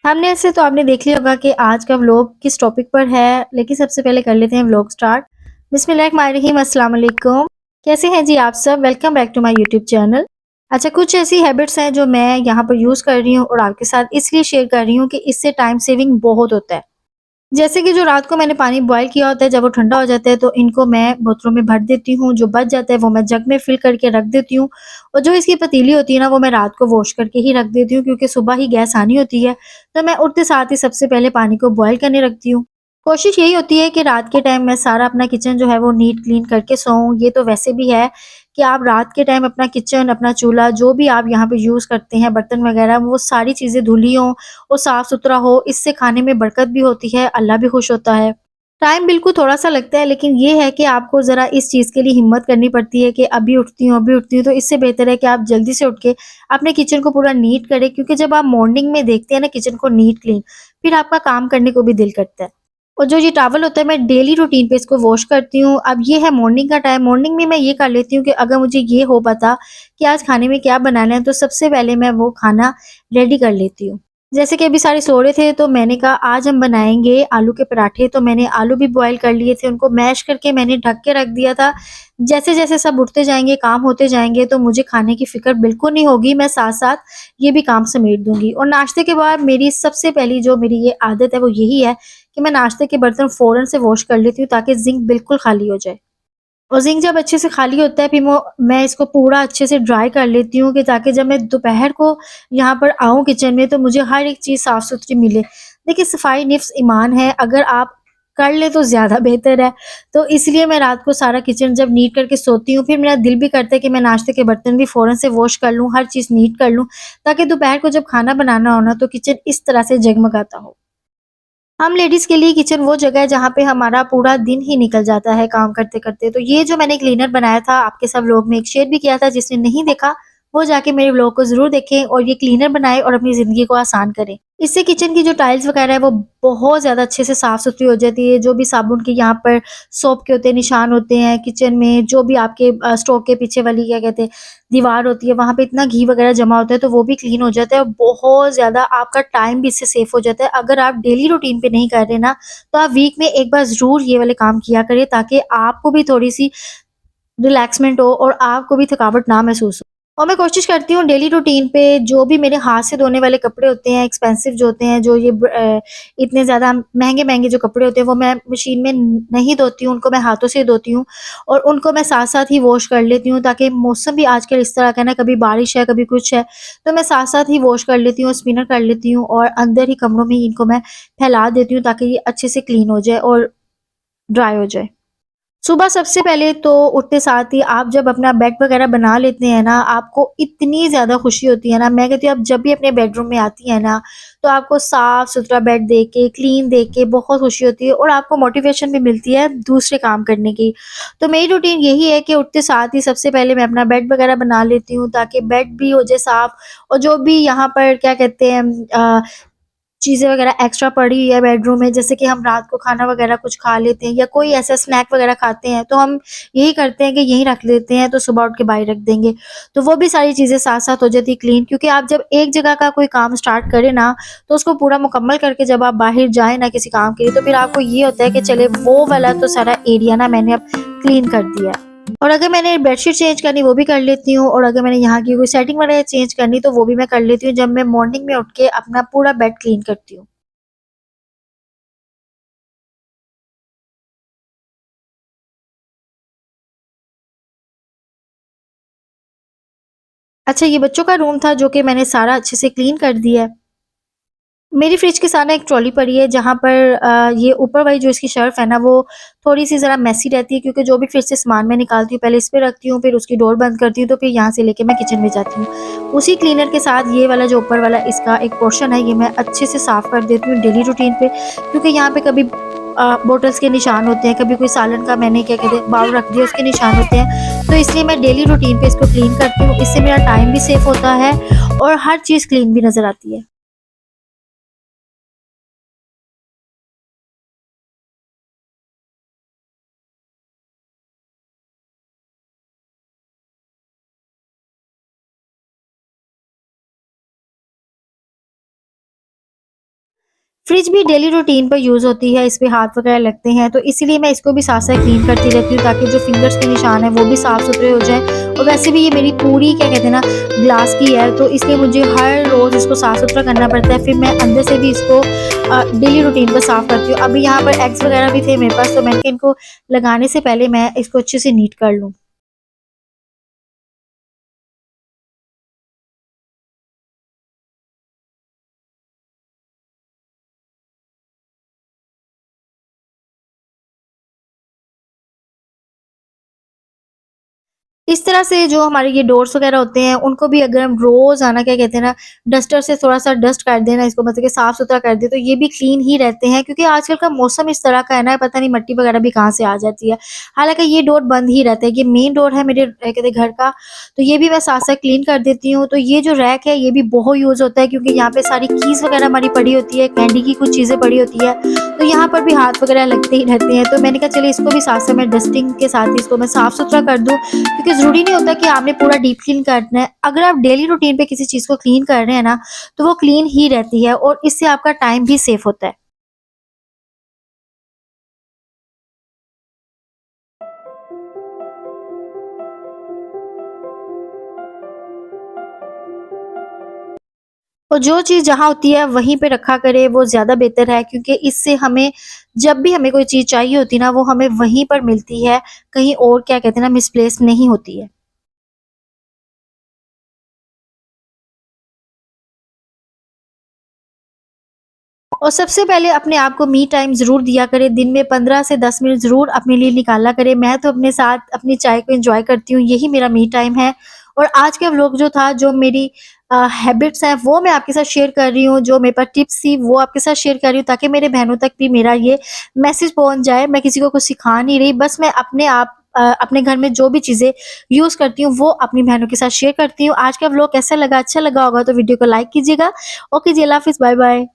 हमने ऐसे तो आपने देख लिया होगा कि आज का व्लॉग किस टॉपिक पर है, लेकिन सबसे पहले कर लेते हैं व्लॉग स्टार्ट। बिस्मिल्लाहिर्रहमानिर्रहीम, अस्सलाम वालेकुम। कैसे हैं जी आप सब? Welcome back to my YouTube channel. अच्छा, कुछ ऐसी हैबिट्स हैं जो मैं यहाँ पर यूज़ कर रही हूँ और आपके साथ इसलिए शेयर कर रही हूँ कि इससे टाइम सेविंग बहुत होता है। जैसे कि जो रात को मैंने पानी बॉयल किया होता है, जब वो ठंडा हो जाता है तो इनको मैं बोतलों में भर देती हूँ, जो बच जाता है वो मैं जग में फिल करके रख देती हूँ और जो इसकी पतीली होती है ना वो मैं रात को वॉश करके ही रख देती हूँ क्योंकि सुबह ही गैस आनी होती है। तो मैं उठते साथ ही सबसे पहले पानी को बॉयल करने रखती हूँ। कोशिश यही होती है कि रात के टाइम मैं सारा अपना किचन जो है वो नीट क्लीन करके सोऊँ। ये तो वैसे भी है कि आप रात के टाइम अपना किचन, अपना चूल्हा जो भी आप यहाँ पे यूज़ करते हैं, बर्तन वगैरह, वो सारी चीज़ें धुली हों और साफ-सुथरा हो, इससे खाने में बरकत भी होती है, अल्लाह भी खुश होता है। टाइम बिल्कुल थोड़ा-सा लगता है, लेकिन ये है कि आपको ज़रा इस चीज़ के लिए हिम्मत करनी पड़ती है कि अभी उठती हूँ, तो इससे बेहतर है कि आप जल्दी से उठ के अपने किचन को पूरा नीट करें क्योंकि जब आप मॉर्निंग में देखते हैं ना किचन को नीट क्लीन, फिर आपका काम करने को भी दिल करता है। और जो ये टॉवल होता है मैं डेली रूटीन पे इसको वॉश करती हूँ। अब ये है मॉर्निंग का टाइम, मॉर्निंग में मैं ये कर लेती हूँ कि अगर मुझे ये हो पता कि आज खाने में क्या बनाना है, तो सबसे पहले मैं वो खाना रेडी कर लेती हूँ। जैसे कि अभी सारे सो रहे थे तो मैंने कहा आज हम बनाएँगे आलू के पराठे, तो मैंने आलू भी बॉयल कर लिए थे, उनको मैश करके मैंने ढक के रख दिया था। जैसे-जैसे सब उठते जाएँगे, काम होते जाएँगे तो मुझे खाने की फ़िक्र बिल्कुल नहीं होगी, मैं साथ-साथ ये भी काम समेट दूँगी। और नाश्ते के बाद मेरी सबसे पहली जो मेरी ये आदत है वो यही है कि मैं नाश्ते के बर्तन फ़ौरन से वॉश कर लेती हूँ ताकि ज़िंक बिल्कुल खाली हो जाए। और ज़िंक जब अच्छे से खाली होता है फिर वो मैं इसको पूरा अच्छे से ड्राई कर लेती हूँ कि ताकि जब मैं दोपहर को यहाँ पर आऊँ किचन में तो मुझे हर एक चीज़ साफ़-सुथरी मिले। देखिए, सफाई निफ्स ईमान है, अगर आप कर लें तो ज़्यादा बेहतर है। तो इसलिए मैं रात को सारा किचन जब नीट करके सोती हूँ, फिर मेरा दिल भी करता है कि मैं नाश्ते के बर्तन भी फ़ौरन से वॉश कर लूँ, हर चीज़ नीट कर लूँ, ताकि दोपहर को जब खाना बनाना हो ना तो किचन इस तरह से जगमगाता हो। हम लेडीज़ के लिए किचन वो जगह है जहाँ पे हमारा पूरा दिन ही निकल जाता है काम करते-करते। तो ये जो मैंने क्लीनर बनाया था आपके साथ व्लॉग में एक शेयर भी किया था, जिसने नहीं देखा वो जाके मेरे व्लॉग को ज़रूर देखें और ये क्लीनर बनाएँ और अपनी ज़िंदगी को आसान करें। इससे किचन की जो टाइल्स वगैरह है वो बहुत ज़्यादा अच्छे से साफ-सुथरी हो जाती है। जो भी साबुन के यहाँ पर सोप के होते हैं, निशान होते हैं किचन में, जो भी आपके स्टोव के पीछे वाली क्या कहते हैं दीवार होती है, वहाँ पे इतना घी वगैरह जमा होता है तो वो भी क्लीन हो जाता है और बहुत ज़्यादा आपका टाइम भी इससे सेव हो जाता है। अगर आप डेली रूटीन पे नहीं कर रहे ना, तो आप वीक में एक बार ज़रूर ये वाले काम किया करें ताकि आपको भी थोड़ी-सी रिलैक्समेंट हो और आपको भी थकावट ना महसूस हो। और मैं कोशिश करती हूँ डेली रूटीन पे जो भी मेरे हाथ से धोने वाले कपड़े होते हैं, एक्सपेंसिव जो होते हैं, जो ये इतने ज़्यादा महँगे-महँगे जो कपड़े होते हैं, वो मैं मशीन में नहीं धोती हूँ, उनको मैं हाथों से धोती हूँ और उनको मैं साथ-साथ ही वॉश कर लेती हूँ ताकि मौसम भी आजकल इस तरह का है ना, कभी बारिश है, कभी कुछ है, तो मैं साथ-साथ ही वॉश कर लेती हूँ, स्पिनर कर लेती हूँ और अंदर ही कमरों में ही इनको मैं फैला देती हूँ ताकि ये अच्छे से क्लीन हो जाए और ड्राई हो जाए। सुबह सबसे पहले तो उठते साथ ही आप जब अपना बेड वगैरह बना लेते हैं ना, आपको इतनी ज़्यादा खुशी होती है ना, मैं कहती हूँ आप जब भी अपने बेडरूम में आती हैं ना, तो आपको साफ-सुथरा बेड देख के, क्लीन देख के बहुत खुशी होती है और आपको मोटिवेशन भी मिलती है दूसरे काम करने की। तो मेरी रूटीन यही है कि उठते साथ ही सबसे पहले मैं अपना बेड वगैरह बना लेती हूँ ताकि बेड भी हो जाए साफ और जो भी यहाँ पर क्या कहते हैं चीज़ें वगैरह एक्स्ट्रा पड़ी हुई है बेडरूम में, जैसे कि हम रात को खाना वगैरह कुछ खा लेते हैं या कोई ऐसा स्नैक वगैरह खाते हैं, तो हम यही करते हैं कि यहीं रख लेते हैं, तो सुबह उठ के बाहर रख देंगे। तो वो भी सारी चीज़ें साथ-साथ हो जाती है क्लीन क्योंकि आप जब एक जगह का कोई काम स्टार्ट करें ना, तो उसको पूरा मुकम्मल करके जब आप बाहर जाएँ ना किसी काम के लिए, तो फिर आपको ये होता है कि चले वो वाला तो सारा एरिया ना मैंने अब क्लीन कर दिया। और अगर मैंने बेडशीट चेंज करनी वो भी कर लेती हूँ और अगर मैंने यहाँ की कोई सेटिंग वगैरह चेंज करनी तो वो भी मैं कर लेती हूँ जब मैं मॉर्निंग में उठ के अपना पूरा बेड क्लीन करती हूँ। अच्छा, ये बच्चों का रूम था जो कि मैंने सारा अच्छे से क्लीन कर दिया है। मेरी फ्रिज के सामने एक ट्रॉली पड़ी है जहाँ पर ये ऊपर वाली जो इसकी शेल्फ है ना वो थोड़ी-सी ज़रा मेसी रहती है क्योंकि जो भी फ्रिज से सामान मैं निकालती हूँ पहले इस पे रखती हूँ, फिर उसकी डोर बंद करती हूँ, तो फिर यहाँ से लेके मैं किचन में जाती हूँ। उसी क्लीनर के साथ ये वाला जो ऊपर वाला इसका एक पोर्शन है ये मैं अच्छे से साफ कर देती हूँ डेली रूटीन पे क्योंकि यहाँ पे कभी बॉटल्स के निशान होते हैं, कभी कोई सालन का मैंने क्या कहते हैं बाउल रख दिया उसके निशान होते हैं। तो इसलिए मैं डेली रूटीन पे इसको क्लीन करती हूँ, इससे मेरा टाइम भी सेव होता है और हर चीज़ क्लीन भी नज़र आती है। फ्रिज भी डेली रूटीन पर यूज़ होती है, इस पे हाथ वगैरह लगते हैं, तो इसीलिए मैं इसको भी साथ-साथ क्लीन करती रहती हूँ ताकि जो फिंगर्स के निशान हैं वो भी साफ-सुथरे हो जाएँ। और वैसे भी ये मेरी पूरी क्या कहते हैं ना ग्लास की है, तो इसलिए मुझे हर रोज़ इसको साफ-सुथरा करना पड़ता है। फिर मैं अंदर से भी इसको डेली रूटीन पर साफ करती हूँ। अभी यहाँ पर एग्स वगैरह भी थे मेरे पास, तो मैंने कहा इनको लगाने से पहले मैं इसको अच्छे से नीट कर लूँ। इस तरह से जो हमारे ये डोर्स वगैरह होते हैं, उनको भी अगर हम रोज़ाना क्या कहते हैं ना, डस्टर से थोड़ा-सा डस्ट कर दें ना, इसको मतलब कि साफ-सुथरा कर दें, तो ये भी क्लीन ही रहते हैं क्योंकि आजकल का मौसम इस तरह का है ना, पता नहीं मिट्टी वगैरह भी कहाँ से आ जाती है। हालाँकि ये डोर बंद ही रहता है, ये मेन डोर है मेरे कहते हैं घर का, तो ये भी मैं साथ-साथ क्लीन कर देती हूँ। तो ये जो रैक है, ये भी बहुत यूज़ होता है क्योंकि यहाँ पे सारी कीज़ वगैरह हमारी पड़ी होती है, कैंडी की कुछ चीज़ें पड़ी होती है, तो यहाँ पर भी हाथ वगैरह लगते ही रहते हैं। तो मैंने कहा चलिए इसको भी साथ-साथ मैं डस्टिंग के साथ ही इसको मैं साफ-सुथरा कर दूँ क्योंकि ज़रूरी नहीं होता कि आपने पूरा डीप क्लीन करना है। अगर आप डेली रूटीन पे किसी चीज़ को क्लीन कर रहे हैं ना, तो वो क्लीन ही रहती है और इससे आपका टाइम भी सेव होता है। और जो चीज़ जहाँ होती है वहीं पे रखा करें, वो ज़्यादा बेहतर है क्योंकि इससे हमें जब भी हमें कोई चीज़ चाहिए होती है ना, वो हमें वहीं पर मिलती है, कहीं और क्या कहते हैं ना मिसप्लेस नहीं होती है। और सबसे पहले अपने आप को मी टाइम ज़रूर दिया करें, दिन में 15 से 10 मिनट ज़रूर अपने लिए निकाला करें। मैं तो अपने साथ अपनी चाय को एन्जॉय करती हूँ, यही मेरा मी टाइम है। और आज का व्लॉग जो था, जो मेरी हैबिट्स हैं, वो मैं आपके साथ शेयर कर रही हूँ, जो मेरे पास टिप्स थी, वो आपके साथ शेयर कर रही हूँ ताकि मेरे बहनों तक भी मेरा ये मैसेज पहुँच जाए। मैं किसी को कुछ सिखा नहीं रही, बस मैं अपने आप अपने घर में जो भी चीज़ें यूज़ करती हूँ, वो अपनी बहनों के साथ शेयर करती हूँ। आज का व्लॉग कैसा लगा? अच्छा लगा होगा तो वीडियो को लाइक कीजिएगा। ओके जी, अल्लाह हाफ़िज़, बाय-बाय।